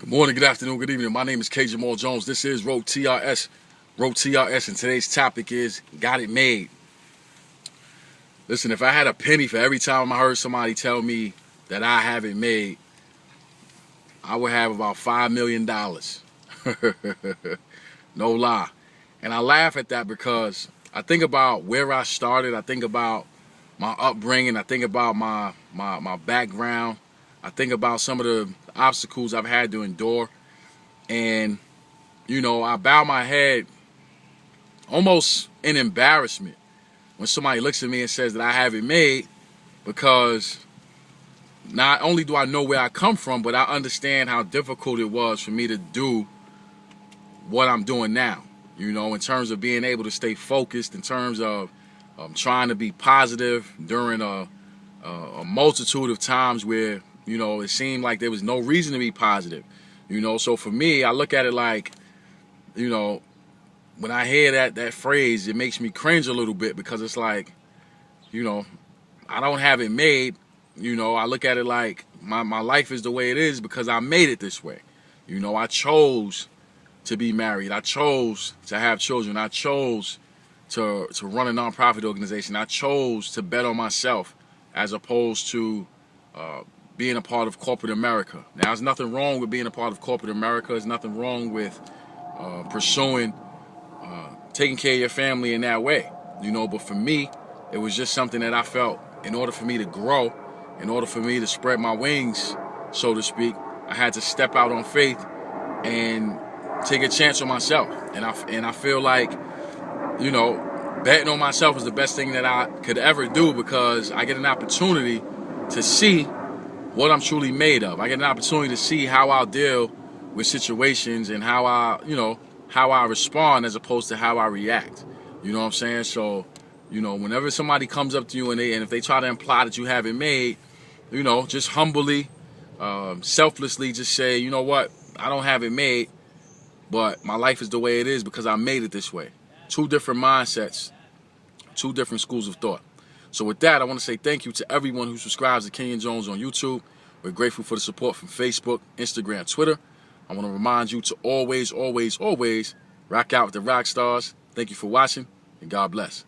Good morning, good afternoon, good evening. My name is K. Jamal Jones. This is Road TRS. Road TRS, and today's topic is Got It Made. Listen, if I had a penny for every time I heard somebody tell me that I have it made, I would have about $5 million. No lie. And I laugh at that because I think about where I started. I think about my upbringing. I think about my background. I think about some of the obstacles I've had to endure. And, I bow my head almost in embarrassment when somebody looks at me and says that I have it made, because not only do I know where I come from, but I understand how difficult it was for me to do what I'm doing now. In terms of being able to stay focused, in terms of trying to be positive during a multitude of times where, it seemed like there was no reason to be positive. So for me, I look at it like, when I hear that phrase, it makes me cringe a little bit, because it's like, I don't have it made. I look at it like my life is the way it is because I made it this way. I chose to be married. I chose to have children. I chose to run a nonprofit organization. I chose to bet on myself as opposed to being a part of corporate America. Now, there's nothing wrong with being a part of corporate America. There's nothing wrong with pursuing taking care of your family in that way. But for me, it was just something that I felt, in order for me to grow, in order for me to spread my wings, so to speak, I had to step out on faith and take a chance on myself. And I feel like, betting on myself is the best thing that I could ever do, because I get an opportunity to see what I'm truly made of. I get an opportunity to see how I'll deal with situations and how I respond as opposed to how I react. You know what I'm saying? So, whenever somebody comes up to you and if they try to imply that you haven't made, just humbly, selflessly just say, you know what, I don't have it made, but my life is the way it is because I made it this way. Two different mindsets, two different schools of thought. So with that, I want to say thank you to everyone who subscribes to Kenyon Jones on YouTube. We're grateful for the support from Facebook, Instagram, Twitter. I want to remind you to always, always, always rock out with the rock stars. Thank you for watching, and God bless.